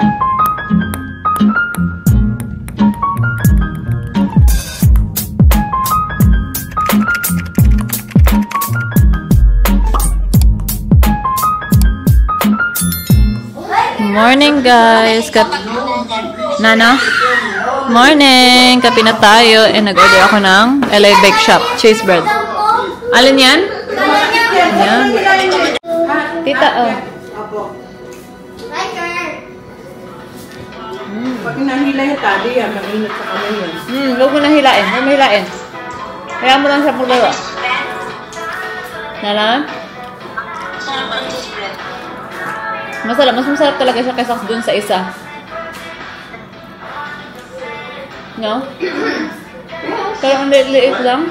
Morning guys! Nana? Morning! Kape na tayo and nag-order ako ng LA Bake Shop cheese bread. Alin yan? Yan. Tita, oh. Pag nahila yung tali yan, mainit sa kamay yan. Huwag mo nahilain. Huwag mo hilain. Kaya mo lang siya paglawa. Nana? Masarap. Mas masarap talaga siya kaysa dun sa isa. No? Pero ang liit lang.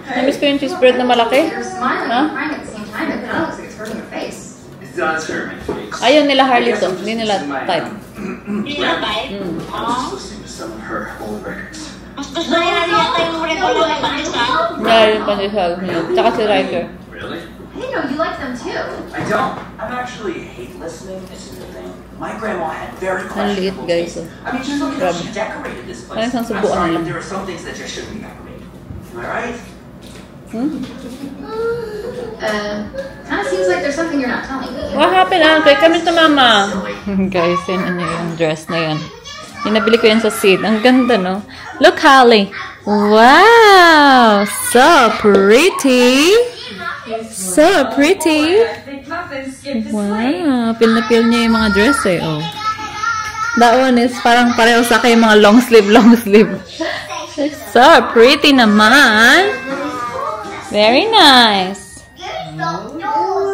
Namiss ko yung cheese bread na malaki. Ha? Ayaw nila Harley to. Hindi nila type. Hindi nila type? Mas gusto nila yata yung rin ko lang pandesal. Yeah, yung pandesal. Tsaka si Riker. Hey, no, you like them too. I don't. I'm actually hate listening. This is the thing. My grandma had very questionable Guys. taste. I mean, just look at how she decorated this place. I'm sorry, there are some things that just shouldn't be decorated. Am I right? Kind of seems like there's something you're not telling me. What happened, Uncle? Come to Mama. Guys, yun ano yung dress na yan. Yung nabili ko yan sa Seed. Ang ganda, no? Look, Holly. Wow! So pretty! So pretty! Wow! Pil na pil niya yung mga dress eh. Oh. That one is parang pareho sa akin yung mga long sleeve. So pretty naman! Very nice!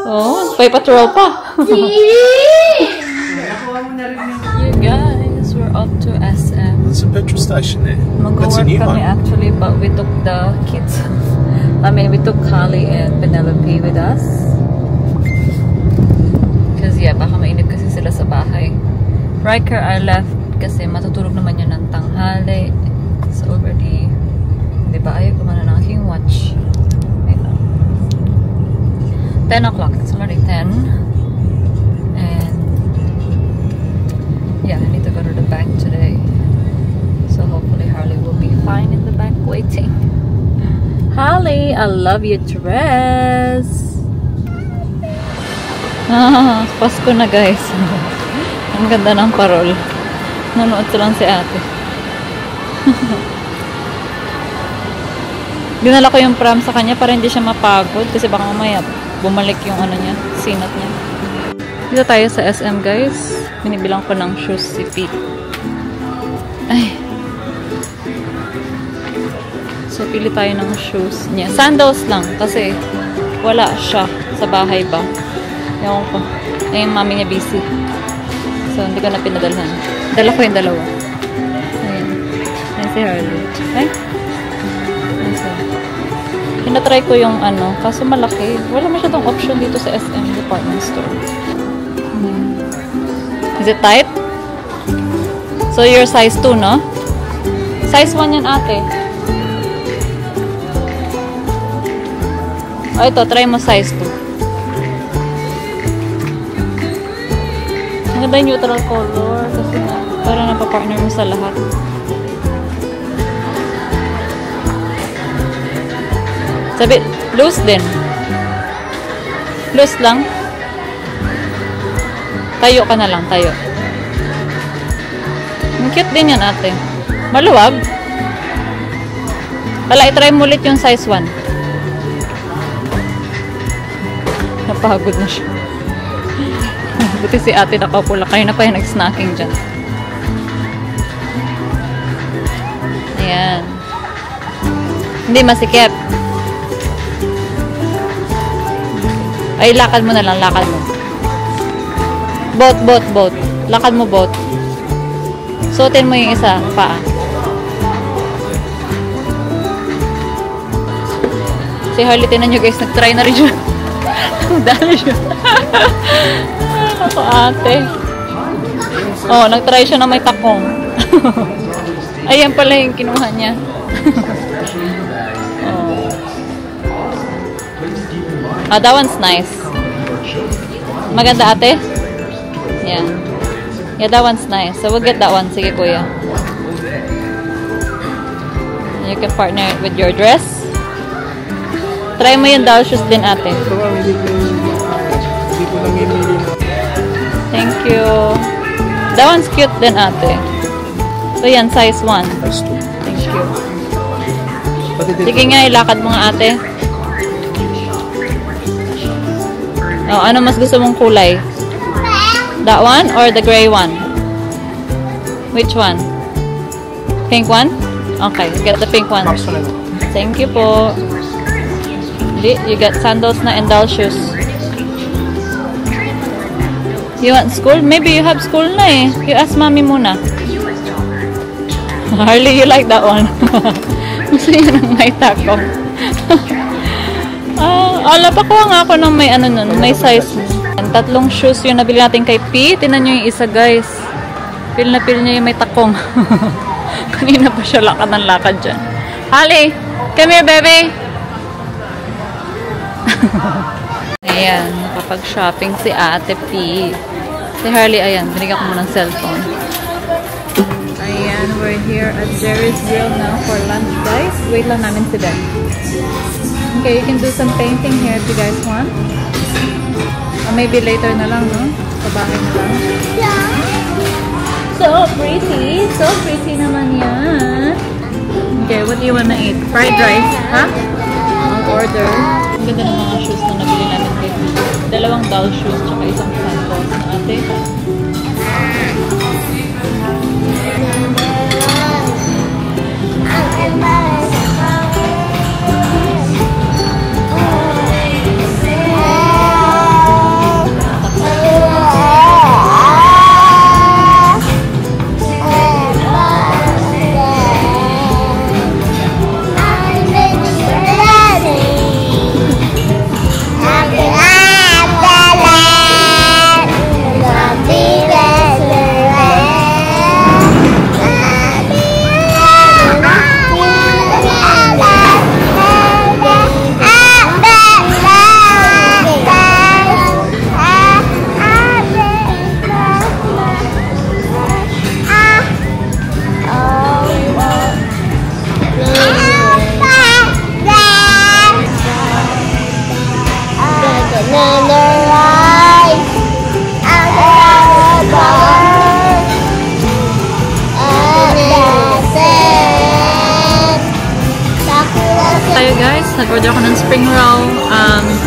Oh, may patrol pa! You guys, we're up to SM. There's a petrol station there. That's a Mag-work new kami one. actually, but we took the kids. I mean, we took Holly and Penelope with us. Because yeah, baka mainit kasi sila sa bahay. Riker are left kasi matutulog naman yun ng tanghali. It's already, di ba, ayaw kumana ng aking watch. Wait lang. 10 o'clock. It's already 10. And yeah, I need to go to the bank today. So hopefully Harley will be fine in the bank waiting. Holly, I love your dress. Pasko na guys. Ang ganda ng parol. Nanood lang si ate. Dinala ko yung pram sa kanya para hindi siya mapagod kasi baka mamaya bumalik yung ano niya, sinat niya. Dito tayo sa SM guys. Binibilang ko ng shoes si Pete. Ay. So, pili tayo ng shoes niya. Sandals lang kasi wala siya sa bahay ba. Ewan ko. Yung mami niya busy. So, hindi ko na pinadalhan. Dala ko yung dalawa. Ayan. Ayan si Harley. Ay. Pinatry ko yung ano. Kaso malaki. Wala masyadong option dito sa SM department store. Is it tight? So, your size 2, no? Size 1 yan, ate. O, ito. Try mo size 2. Maganda yung neutral color. Kasi na, para napapartner mo sa lahat. Sabi, loose din. Loose lang. Tayo ka na lang, tayo. Ang cute din yan, ate. Maluwag. Wala, itry mo ulit yung size 1. Napagod na siya. Buti si ate nakaupo lang. Kayo na pa yung nag-snacking dyan. Ayan. Hindi masikip. Ay, lakad mo na lang. Lakad mo. Boat. Lakad mo, boat. Suotin mo yung isa. Paa. Si Harley, tinan nyo guys. Nag-try na rin siya. Dali siya. Ako ate. Oh, nag-try siya na may takong. Ayan pala yung kinuha niya. Oh. That one's nice. Maganda ate? Yan. Yeah, that one's nice. So we'll get that one. Sige, kuya. You can partner it with your dress. Try mo yung doll shoes din, ate. Thank you. That one's cute din, ate. So yan, size 1. Thank you. Sige nga, ilakad mo nga, ate. Oh, ano mas gusto mong kulay? That one or the gray one? Which one? Pink one? Okay, get the pink one. Thank you po. You got sandals na and doll shoes. You want school? Maybe you have school na eh. You ask mommy muna. Harley, you like that one? Gusto niya ng may takong. Napakuha nga ako ng may ano nun, may size. Tatlong shoes yung nabili natin kay P. Tingnan nyo yung isa, guys. Feel na feel niya yung may takong. Kanina pa siya lakad ng lakad dyan. Harley, come here, baby! Ayan, nakapag-shopping si Ate P. Si Harley, ayan, binigyan ko mo ng cellphone. Ayan, we're here at Jerry's Grill now for lunch, guys. Wait lang namin si Ben. Okay, you can do some painting here if you guys want. Or maybe later na lang, no? Sa bahay na lang. Yeah. So pretty. So pretty naman yan. Okay, what do you wanna eat? Fried rice, ha? I'll order. Ang ganda ng mga shoes na nabili namin kay P. Dalawang doll shoes, tsaka isang sandals na ate. Nag-order ako ng spring roll,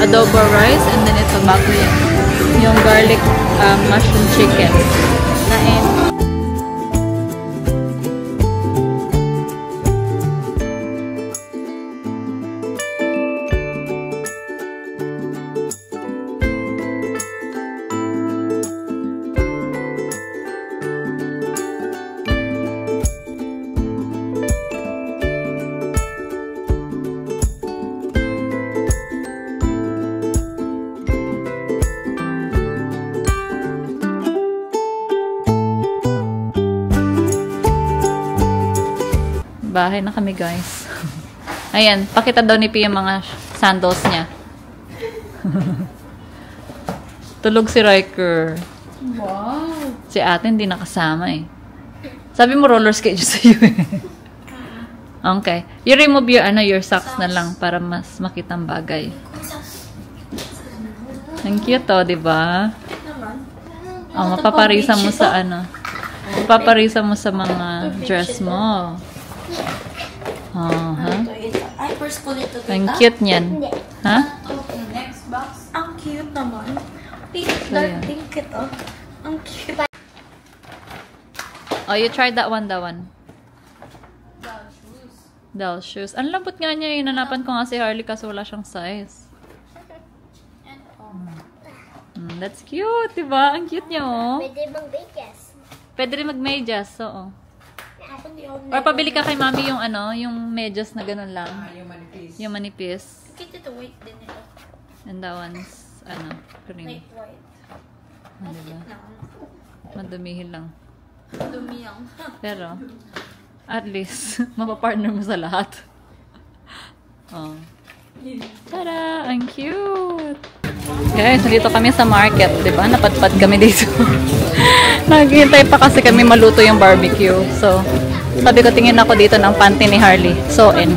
adobo rice, and then ito bago yan. Yung garlic mushroom chicken. Kain. Bahay na kami, guys. Ayan, pakita daw ni P yung mga sandals niya. Tulog si Riker. Wow. Si ate hindi nakasama eh. Sabi mo roller skate sa iyo eh. Okay. You remove your socks na lang para mas makitang bagay. Ang cute to, di ba? Oh, mapaparisa mo sa mapaparisa mo sa mga dress mo. Ha? Ay, first ko nito. Ang cute niyan. Ha? Next box. Ang cute naman. Pink, So, dark yeah. pink ito. Ang cute. Oh, you tried that one. Doll shoes. Ang lambot nga niya. Inanapan ko nga si Harley kasi wala siyang size. That's cute, diba? Ang cute niya, oh. Pwede mag-bakes. Pwede rin mag-medyas, oo. Or pabili ka kay mami yung yung medyas na ganun lang. Yung manipis. Yung manipis. Cute ito, white din ito. And that one's, cream. Light white. Ano diba? Na. Madumihin lang. Dumi lang. Pero, at least, mapapartner mo sa lahat. Oh. Tada! Ang cute! Guys, nandito kami sa market, di ba? Napadpad kami dito. Naghihintay pa kasi kami maluto yung barbecue. So, sabi ko tingin ako dito ng panty ni Harley. So-in.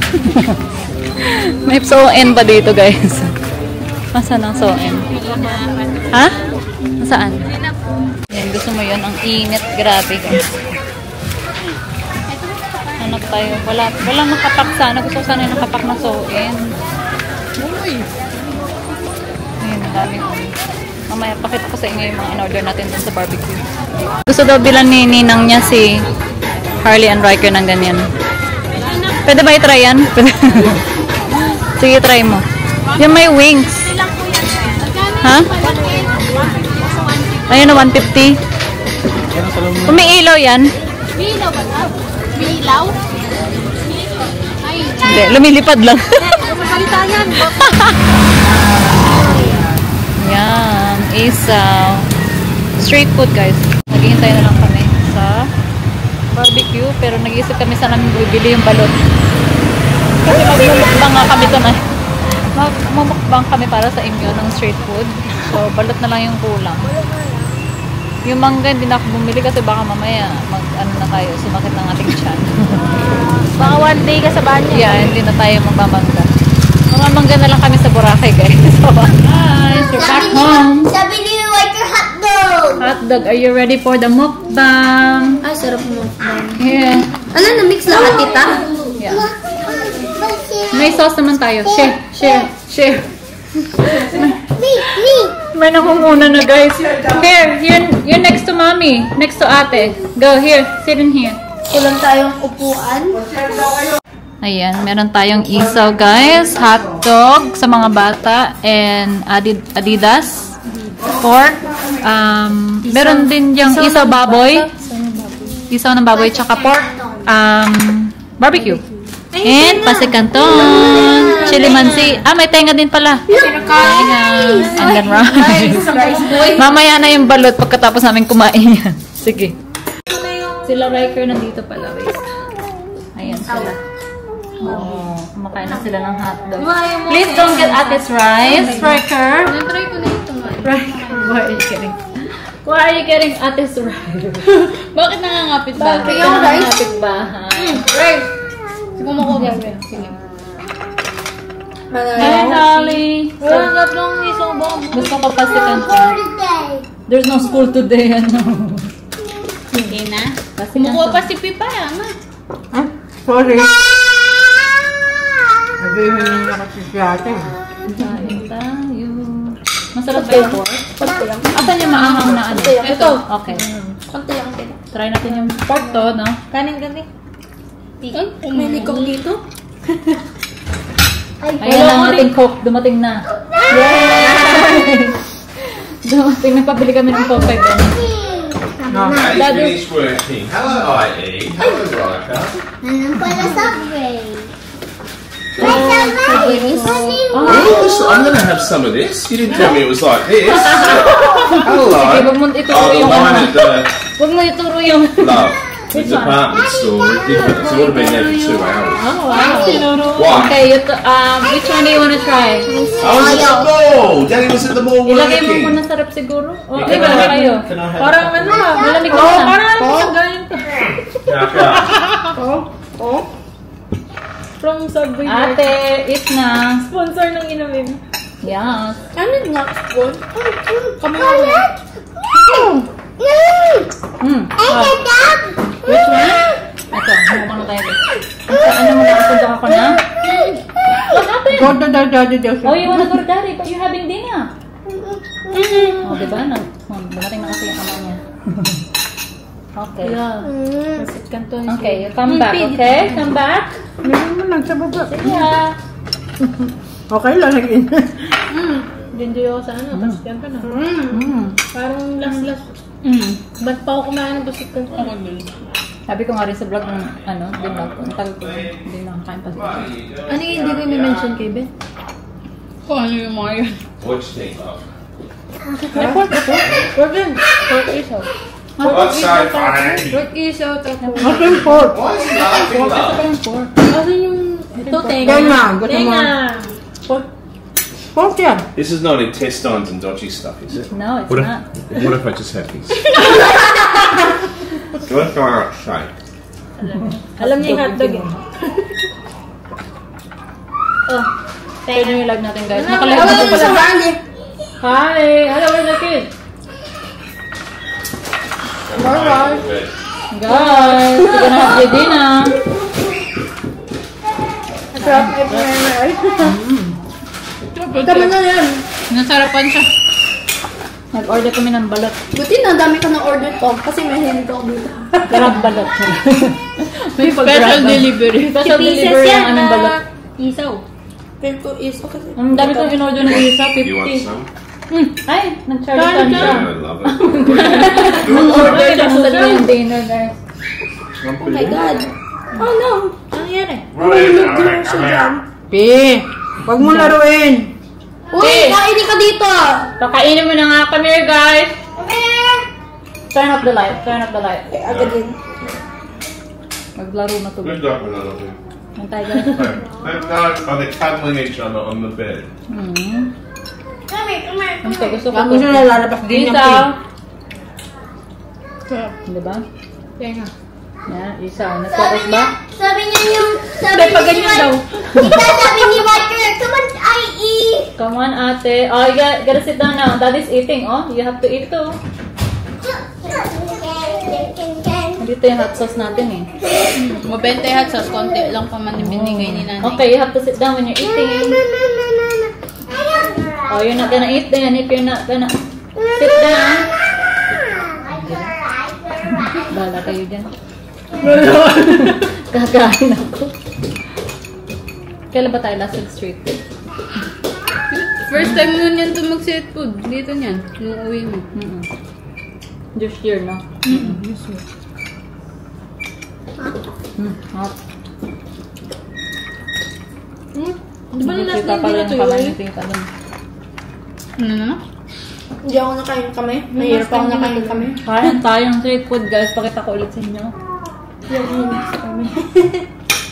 May so-in ba dito, guys? Nasaan ang so-in? Ha? Nasaan? Yan, gusto mo yun? Ang init. Grabe, guys. Hanap tayo. Walang nakapak sana. Gusto ko sana yung nakapak na so-in. Ayun, daming mamaya pakita ko sa inyo yung mga in-order natin dun sa barbecue. Gusto daw bilan ni ninang niya si Harley and Riker ng ganyan. Pwede ba i-try yan? Sige, try mo. Yung may wings. Ha? Ayun na, 150. Kung may ilaw yan. May ilaw ba? May ilaw? Ay, Hindi, lumilipad lang. masalita yan. Yan, isaw. Street food, guys. Naghihintay na lang kami sa barbecue, pero nag-iisip kami saan namin bibili yung balot. Kasi magmumukbang nga kami doon. Magmumukbang kami para sa inyo ng street food. So, balot na lang yung kulang. Yung mangga, hindi na ako bumili kasi baka mamaya ano na tayo, sumakit ng ating tiyan. Baka one day ka sa banyo. Yeah, hindi na tayo magmamangga. Mamamangga na lang kami sa Boracay, guys. So, guys, we're back home. Sabi ni like your hotdog. Hotdog, are you ready for the mukbang? Ay, sarap mo. Yeah. Ano, na-mix lahat kita? Yeah. May sauce naman tayo. Share. May nakunguna na, guys. Here, you're next to mommy. Next to ate. Go, here. Sit in here. Kulang tayong upuan. Ayan, meron tayong isaw, guys. Hotdog sa mga bata. And Adidas. Pork. Meron din yung isaw baboy. Isaw ng baboy, tsaka pork. Barbecue. And pasikanton. Chili mansi. May tenga din pala. And then rice. Mamaya na yung balot pagkatapos namin kumain yan. Sige. Sila Riker nandito pala. Wait. Ayan sila. Oh, kumakain na sila ng hotdog. Please don't get Ate's rice, Riker. Try ko na ito. Riker, why are you getting? Why are you getting Ate's rice? Bakit nangangapit ba? Bakit yung rice? Nangangapit ba? Rice. Kumukuha ko. Sige. Hi, Holly. Walang tatlong isang bomb. Gusto ko pasikanton. There's no school today, ano? Hindi na. Pasikanton. Kumukuha pa si Pipa, ama. Ah, sorry. Nag-iimin na kasi si ate. Kain tayo. Masarap ba yung pork? Asan yung maanghang na ano? Ito. Okay. Konti lang sila. Try natin yung pork to, no? Kanin gani. Umilikog dito. Ayan ang ating Coke. Dumating na. Yay! Dumating. Nagpabili kami ng Coke. Hey, finished working. Hello, IE. Hello, Riker. I'm going to have some of this. You didn't tell me it was like this. Hello. Wag mo ituro The yung line ano. at Wag mo ituro yung... Love. The department store. Ridiculous. It would have been there for 2 hours. Oh, wow. What? Okay, which one do you want to try? I was at the mall. Daddy was at the mall Ilagay mo working. muna sa rep siguro. O, Yeah, di ba na kayo? Can I have Parang ano ah. Malamig na. Parang isang galing to. From Subway. Ate, eat na. Sponsor ng inumin. Yes. Ano yung nga spon? Kami nga. Which one? Ito, mukha na tayo. Ano mo na ako ako na? What happened? Go to daddy. Oh, you wanna go to daddy, but you're having dinner. Oh, diba? Dumating na kasi yung ama niya. Okay. Masit kanto. Okay, you come back, okay? Come back. Meron mo lang sa baba. Yeah. Okay lang. Enjoy ako sa ano. Masit kanto na. Parang last. Ba't pa ako kumain ng masit kanto? Sabi ko nga rin sa vlog ng ano, din vlog ko. Ang tagal ko hindi nakakain pa siya. Ano yung hindi ko i-mention kay Ben? Kung ano yung mga yun. What do you think of? Pork din. Pork isaw. What's so funny? Pork isaw. Tapos. Okay, pork. Why is he laughing, love? Kasi yung... Ito, tenga. Tenga. Gusto mo? Tenga. Pork. Pork yan. This is not intestines and dodgy stuff, is it? No, it's What not. What if I just have these? Do I go outside? Alam niya yung hotdog eh. Oh, pwede yung live natin guys. Hello, Nakalive na po hello, pala. Sandy. Hi! Hello, where's the kid? Alright. Guys, we're gonna have the dinner. Sarap na Tama na yan. Nasarapan siya. Nag-order kami ng balot. Buti na, dami ka ng order ko. Kasi may hinto ako dito. Grab balot. May Special delivery. Special delivery ang aming balot. Isaw. Pero ko isaw kasi. Ang dami kong in-order ng isa, You want 50. some? Ay, nag-charlie siya. Yeah, I love it. Nag-order siya sa yung dinner guys. Oh my God. Oh no. Ano nangyari? Right. Pi, wag mo laruin. Uy, kainin ka dito. Pakainin mo na nga kami guys. Turn up the light, turn up the light. Agad din. Maglaro na to. Good luck with another thing. Antay guys. Are they cuddling each other on the bed? Gusto ko Wag mo to. siya lalabas din yung Isa. Pi. Diba? Tenga. Yan, isa. Nag-focus ba? Sabi niya yung... Sabi pa ganyan daw. Ika, sabi ni Walter, come on, I eat. Come on, ate. Oh, you gotta sit down now. Daddy's eating, oh. You have to eat too. Dito yung hot sauce natin eh. Mabenta yung hot sauce. Konti lang pa man yung binigay ni nanay. Okay, you have to sit down when you're eating. Oh, you're not gonna eat then if you're not gonna sit down. Bala kayo dyan. Kakain ako. Kailan ba tayo last street food? First time mo niyan to mag-street food. Dito niyan. Yung uwi mo. This year, no? Hot. Di ba last Tita time pala dito yung kamay yun? ni Tita dun. Ano na? Hindi ako nakain kami. Mahirap ako nakain kami. Kain tayong street food, guys. Pakita ko ulit sa inyo. Hindi ako hinis kami.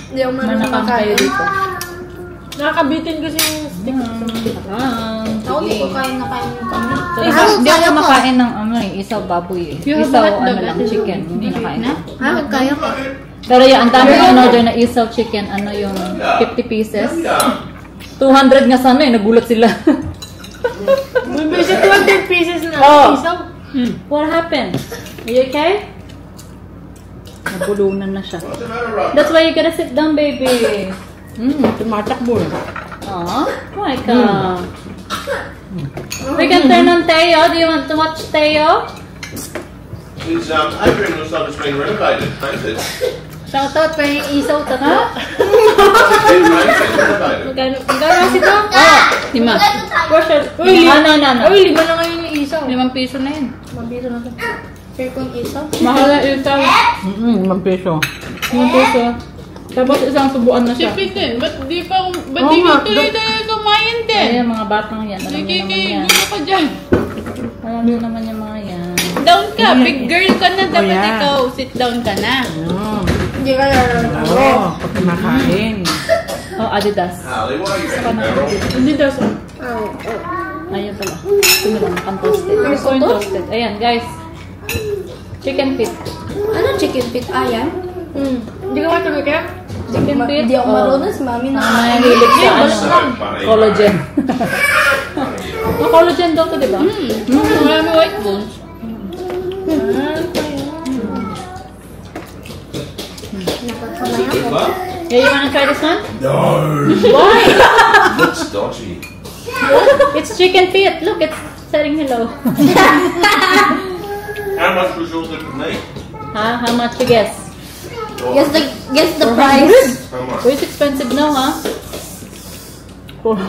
Hindi ako marunong Manakam kayo makain. dito. Nakakabitin kasi yung stick. Ako hindi ko kain na kain kami. Hindi ako makain ng ano eh, isaw baboy eh. You have Isaw hotdog, ano lang, ate? chicken. Hindi nakain. Kaya ko. Pero yan, ang dami yung order na isaw chicken, ano yung 50 pieces. 200 nga sana eh, nagulat sila. Bumibisi 200 pieces na Oh. isaw. What happened? Are you okay? Nabulunan na siya. What's the matter, Rob? That's why you gotta sit down, baby. Tumatakbo. Aw, welcome. We can turn on Teo. Do you want to watch Teo? His atrium looks like it's been renovated, painted. Shoutout pa yung isaw tatlo. It's been renovated. Magkano si to? Oh, Lima. where's your... Uy, No. Uy, 5 na ngayon yung isaw. 5 piso na yun. 5 piso na to. Share kong isaw. Mahal na isaw. 5 peso. 1 peso. Tapos isang subuan na siya. Sipitin. Ba't di pa Oo di nga, ito kumain din? Ayan, mga batang yan. Alam niyo naman yan. Nakikigulo ka dyan. Alam niyo naman yung mga yan. Down ka. Big girl ka na. Dapat yan. ikaw. Sit down ka na. Hindi ka nararamdaman. Oo, pag kumakain. Oh, Adidas. Harley, what are you eating, Meryl? Hindi daw sa... Ayun pala. Ito lang, pan-toasted. Gusto ko yung toasted. Ayan, guys. Chicken feet. Ano chicken feet? Ayan? Hindi ka matulog kaya? Chicken feet. Hindi ako marunong si mami na. Mahilig sa ano. So funny. Collagen. Collagen daw to, di ba? Marami white bones. What? Yeah, you wanna try this one? No. Why? Looks dodgy. It's chicken feet. Look, it's saying hello. How much was yours for me? Huh? How much you guess? Guess the price. How much? Oh, it's expensive now, huh?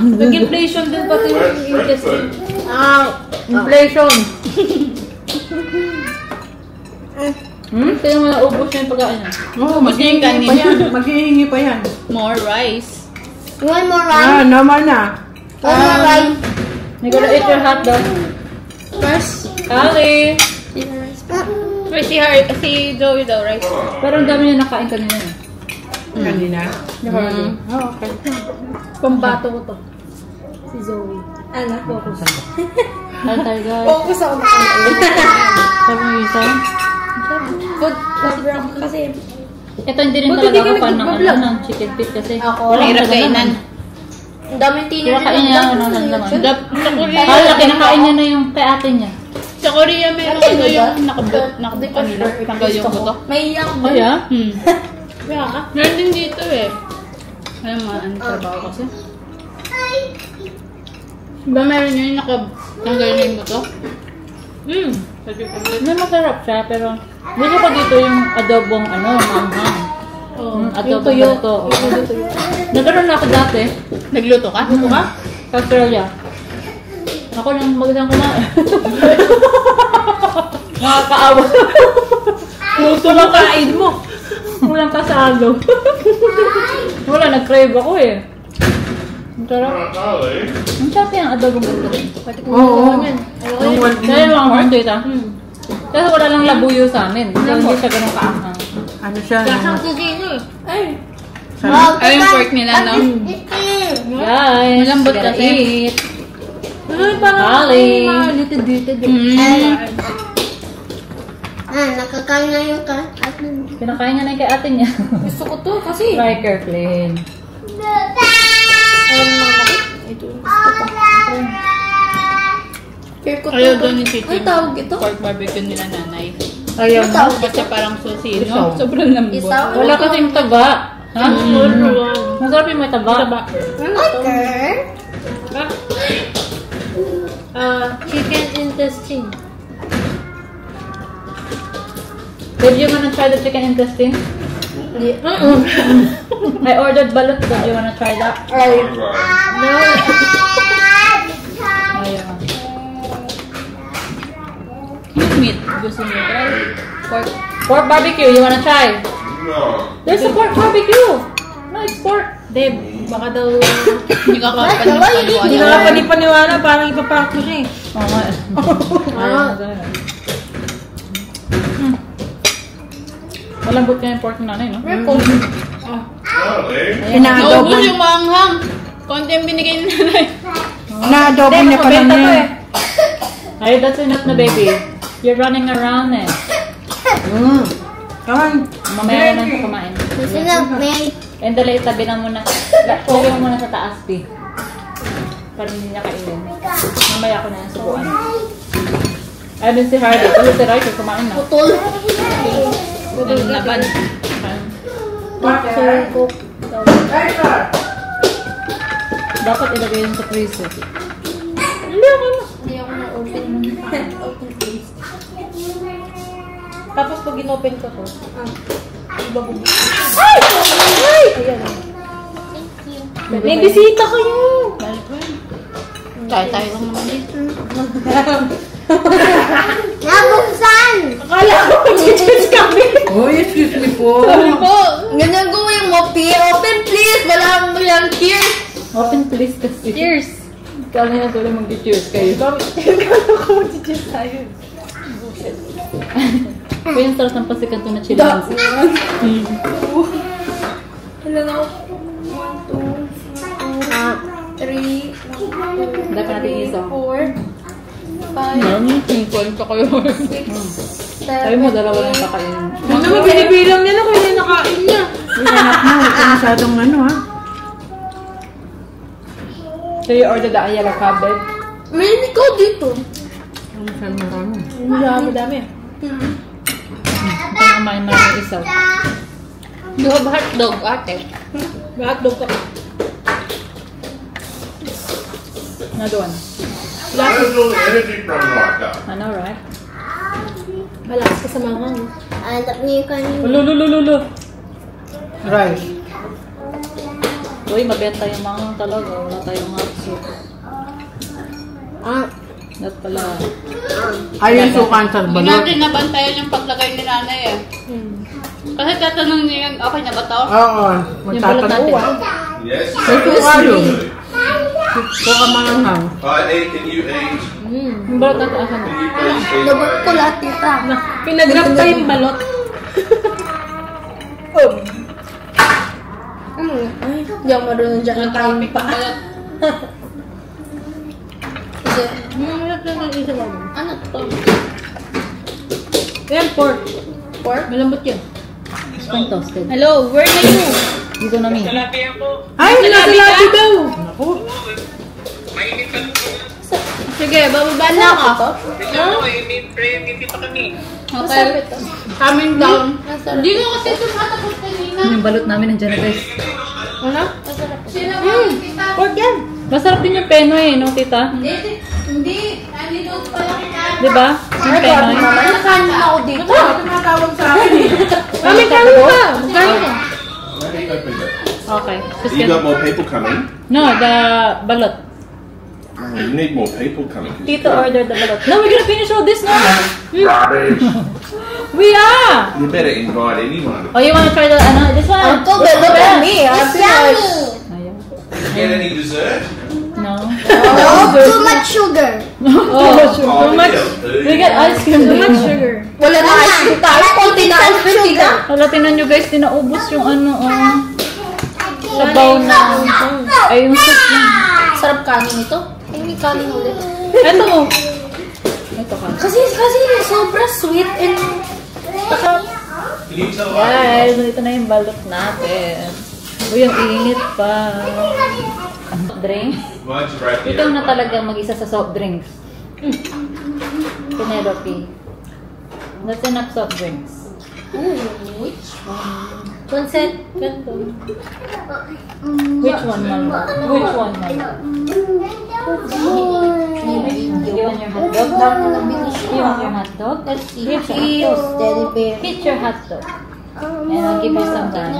Nag-inflation din pati Where's yung street interest. food? Inflation. Kaya mo naubos na yung pagkain niya. Oo, maghihingi pa yan. Maghihingi pa yan. More rice. You want more rice? Naman na. One more rice. You gotta eat your hot dog. First. Ali! Wait, si Joey daw, rice. Pero ang dami niya nakain kanina eh. Kanina. Oh, okay. Pambato ko to. Si Zoe. Anak, focus. Tayo guys. Focus ako. Sabi mo isa? Food lover ako kasi. Ito hindi rin Buti di talaga ka ako fan ng, nag-vlog. ng chicken feet kasi Ako. walang Hirap kainan. Ang daming tiner Kaya kain niya ako ng laman. Sa Korea, Kaya kinakain niya na yung kay ate niya. sa Korea meron ano yung nakabot kanila. Tanggal yung buto. May young Oh yeah? Kaya ka? Meron din dito eh. Kaya ano trabaho kasi. Diba meron yun nakatanggal na yung buto? May masarap siya pero gusto ko dito yung adobong manghang. Adobong buto. Nagkaroon na ako dati. Nagluto ka? Sa Australia. Ako lang magandang kumain. Nakakaawa. Luto lang kain mo. Walang kasalo. Wala, nag-crave ako eh. Ang sarap. Ang sarap yung adobong buto rin. Oo. Kaya yung mga hundred Kasi wala lang labuyo sa amin. So hindi siya ganun kaanghang. Ano siya? Kasang kukino eh. Ay, yung pork nila, no? Guys, Malambot gotta kasi. eat. Ay, parang Holly. little-little. nakakain na yung Pinakain nga na yung kay ate niya. Gusto ko to kasi. Try carefully. Ito yung gusto ko. Care ko to. Ayaw daw ni Titi. Ano tawag ito? Pork barbecue nila nanay. Ayaw Ano mo. tawag Kasi ito? parang susi, Isaw. no? Sobrang lambot. Isaw? Wala kasing taba. Ha? Masarap yung may taba. Chicken intestine. Did you wanna try the chicken intestine? I ordered balut. Do you wanna try that? No. Ayaw. Meat. Gusto niyo try? Pork barbecue. You wanna try? No. There's a pork barbecue. No, it's pork. Dave, baka daw hindi ka Hindi kapaniwala. na panipaniwala, parang ipaprank ko siya eh. Oo nga. Malambot nga yung pork ng nanay, no? Inaadobo. Naubos yung manghang. Konti ang binigay ni nanay. Inaadobo niya pa lang yan. Ay, that's enough na, baby. You're running around eh. Kaman. Mamaya na siya kumain. Gusto na, may And dali, tabi na muna. Lagyan mo muna sa taas, P. Para hindi niya kainin. Mamaya ko na yung subuan. Ay, din si Hardy. Kasi si Ryder kumain na. Putol. Laban. Dapat ilagay yun sa freezer. Hindi ako na-open. Open please. Tapos pag in-open ko to, ibabubo. Ay! Ayan. May bisita kayo! Tayo lang naman dito. nabuksan! Akala ko mag-cheers kami. Oh, excuse me po. Ganyan gawin mo, P. Open please. Wala akong yung cheers. Open please kasi. Cheers. Kala na tuloy mag-cheers kayo. Kala ko mag-cheers tayo. Kaya yung sarap ng pasikan to na chilang. Hello na. 1, 2, 3, Dapat natin isa. 4, 5, Tingkol ka kayo. 6, 7, Sabi mo, dalawa lang kakainin. Ano mo, binibilang niya na kung hindi nakain niya. Uy, anak mo, huwag ka masyadong ano ha. So you ordered the ayala cabbage? May ikaw dito. Ano siya marami. Madami. Kaya kumain na ng isaw. Do have hotdog, ate. Hotdog ka. Na doon. Where's all the energy from like that? I know, right? Malakas ka sa manghang. Hanap niyo yung kanina. Lululululu. Rice. Uy, mabenta yung mga talaga. Wala tayong hot soup. That pala. Ayun sukan sa Hindi balot. natin nabantayan yung paglagay ni nanay eh. Kasi tatanong niya yung okay na ba to? Oo, Yung balot natin. Yes. May suka yun. Suka manghang. I ate and you ate. Yung balot natin asan na? Can you please eat? Labot ko lahat dito. Pinagrap pa yung balot. Ay, hindi ako marunong dyan. Ang topic ng balot. Mahirap lang ang isa mo. Ano to? Yan, pork. Pork? Malambot yan. Spring toasted. Hello, where na you? Dito na mi. Ay, nasa labi daw. Naku. Sige, bababa na ako. Okay. Coming down. Hindi ko kasi tumatapos kanina. Yung balot namin nandiyan guys. Ano? Sino Pork yan. Masarap din yung penoy no tita? Hindi. Nandito pa lang na. Diba? Yung penoy. Nakanin ako dito. Ito, tumatawag sa akin eh. Kami kami pa. Magkano ka? Why did you open that? Okay. Just You get... got more people coming? No, the balot. Oh, you need more people coming. Tito ordered the balot. No, we're gonna finish all this now. Rubbish. We are! You better invite anyone. Oh, you wanna try the, ano, this one? Uncle, look at me. It's yummy. Ayaw. Get any dessert? No. No, too much sugar. Oh, too much. We get ice cream. Too much sugar. Wala na ice cream tayo. Konti na ice cream, tita. Hala, tinan nyo guys, tinaubos yung ano, sabaw na. Ay, yung soup na. Sarap kanin ito. Ay, may kanin ulit. Ito mo. Ito ka. Kasi sobra sweet and... Can you tell Guys, ito na yung balot natin. Uy, yung init pa. Drinks. Why'd you break the Ikaw na talaga mag-isa sa soft drinks. Penelope. That's enough soft drinks. Which one? Consent. Ganto. Which one, Mama? Which one, Mama? You want your hot dog? You want your hot dog? Let's see. Here's your Cheers, hot dog. Teddy bear. Hit your hot dog. And I'll give you some dance.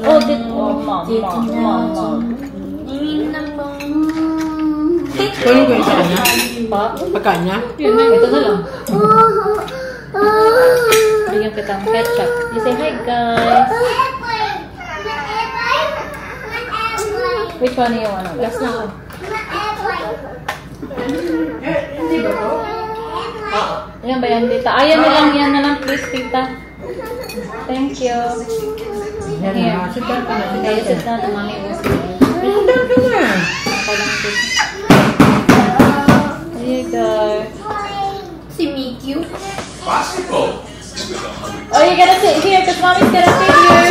Oh, did... Oh, Mom. Kunin ko yung sa kanya. Pa? Pagkaan niya. Yun na, ito na lang. Bigyan kita ng ketchup. You say, hi guys. Which one do you want? Last na ako. Yan ba yan, tita? Ayan na lang, yan na lang, please, tita. Thank you. Yan Here. na. Sit down ka na. Okay, sit down, mami. Sit down ka na. Okay lang, tita. There you go. Si Mickey. basketball? Oh, you gotta sit here, because mommy's gonna sit here.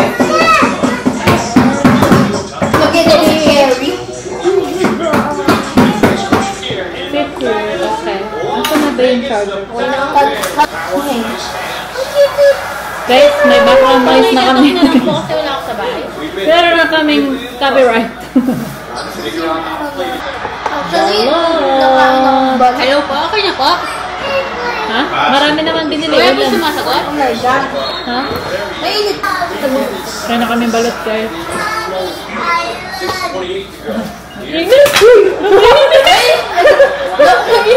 Look at the Harry. Sit here, okay. Ako na ba yung charger? Guys, may background noise na kami. Kasi wala ako sa bahay. Pero na kaming copyright. Actually, Hello po, okay na po. Ha? Marami naman binili. Kuya po Ulan. sumasagot? oh my God. Ha? Mainit. Try na kami balot, guys.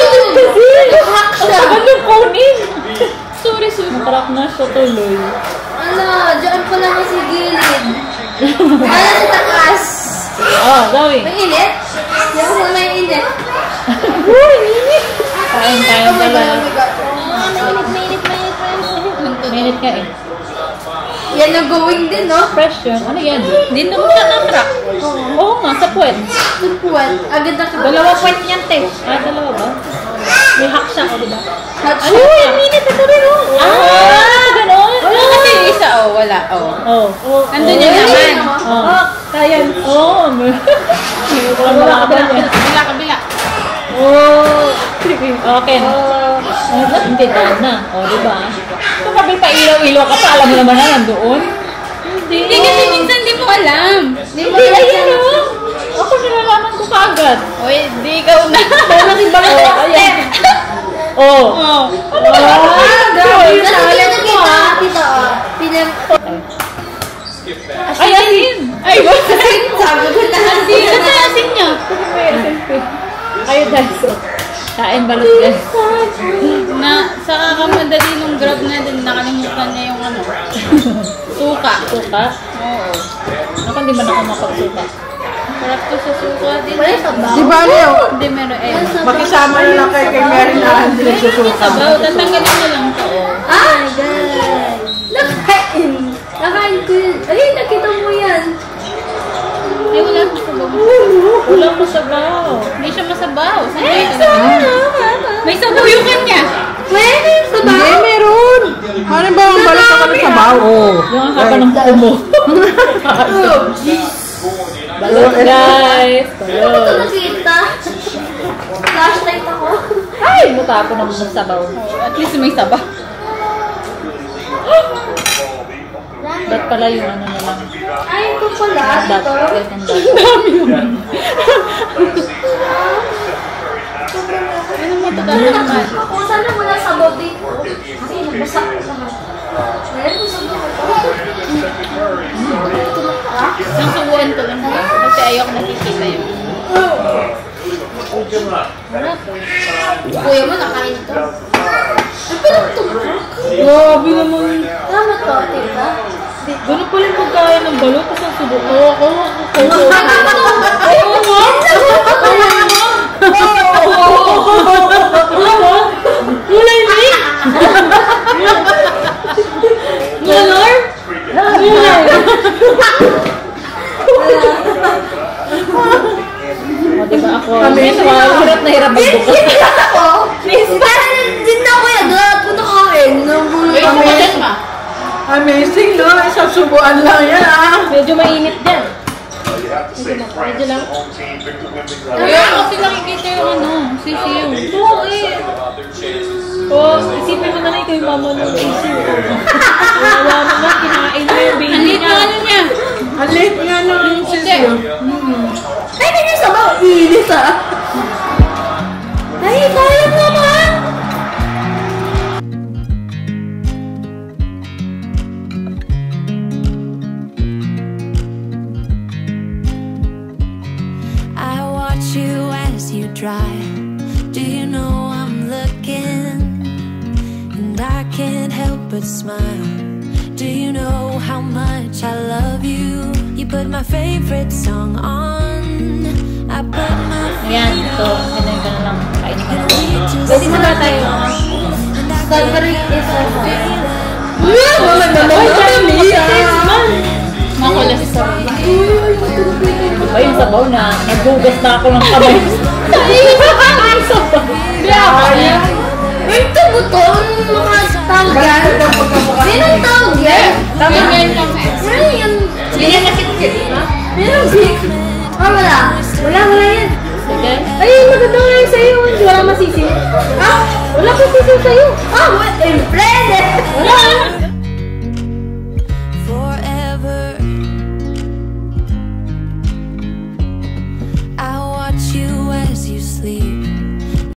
Hack siya. Ano yung kunin? Sorry. Natrack na siya tuloy. Ano, dyan pa lang sa gilid. Wala sa takas. Oh, Zoe. Mainit? Yan mo mainit. Kain Oh my God, pala. oh my God. Minute ka eh. Yan ang going din, no? Fresh yun. Ano yan? Hindi naman siya na-track. Oo nga, sa puwet. Tupuan. Agad na ka. Dalawa point niyan, te. Ah, dalawa ba? May hack siya, o diba? Hot Ay, shot. minute ito rin oh. Ah, ganon. Kasi yung isa, wala, Oh. Nandun yung naman. Oh. Kaya. Oh. Wala ka ba yan? Kabila. Oh. Okay. Hindi dahil na. Oh, diba? Kung kabi pa ilaw-ilaw ka pa, alam mo naman na nandoon. Hindi kasi minsan di mo alam. Hindi, ayun oh. Ako nilalaman ko kaagad. Uy, di ikaw na. Dahil natin ba ito? Ayan. Oh. Ano ba? Grabe. Nasa kita. Kita, pinam... Ay, asin. Ay, what? Sabi ko na. Hindi na asin niya. Kayo guys. Kain balot guys. Na, sa kakamadali nung grab na din, nakalimutan niya yung ano. Suka. Suka. Oo. Ako hindi man ako makapagsuka. Sarap to sa suka din. Wala sa baw. Di ba Leo? Hindi, meron eh. Makisama na lang kay Mary na hindi nagsusuka. Sabaw, tatanggalin mo lang to. Ah, guys. Nakain. Nakain ko yun. Ay, nakita mo yan. Ay, wala ko sabaw. Wala ko sabaw. Hindi siya masabaw. sabaw. May sabaw yung kanya. Pwede yung sabaw. Hindi, meron. Ano ba ang balot ka kami sabaw? Oo. Yung haba ng kuko mo. Balot, guys. Ano ba ito nakita? Flashlight ako. Ay, muta ako ng sabaw. At least may sabaw. Ba't pala yung ano na lang? Ay, ito pala. Ito. Ang dami yun. Ako, sana wala sabaw dito. Kasi nabasa ko naman. Meron sabaw ako. Susubuan ko lang. Kasi ayoko nakikita yun. Kuya mo, nakain ito. Ay, pinagtugtog. Grabe naman. Tama to, tita. Ganun pala yung pagkain ng balot. Tapos ang subo ko. Ako. Ayaw mo? Kulay ni? Color? O, diba ako? Hirap na hirap magbukas. Ako? Parang din na ako yan. Wala po nakain. Amazing, no? Isang subuan lang yan, ah. Medyo mainit dyan. Medyo lang. Kaya kasi nakikita yung ano, sisiyo. Oo eh. Oo, isipin mo na lang ikaw yung mama ng sisiyo. Wala mo na, kinain mo yung baby niya. Ano niya? Ang late nga nung sisiyo. Ay, hindi yung sabaw. Inis ah. Ay, kaya naman. I watch you as you drive. Do you know I'm looking? And I can't help but smile. Do you know how much I love you? You put my favorite song on. I put my Ayan, feet ito. up. Kainin ka na lang. Kainin ka na lang. We just Pwede na ba tayo? Calvary is a Makulas sa Diba yung sabaw na nagbugas na ako ng kamay. Ang sabaw. Yung tubuton, mga tawag yan. Meron tawag yan. Tama yan kami. Meron yung... Ganyan kasi ko Meron sik. Ah, wala. Wala yan. Sige. Ay, maganda nga yung sa'yo. Wala masisi. Ah, wala ko sisi sa'yo. Ah, what? Siyempre.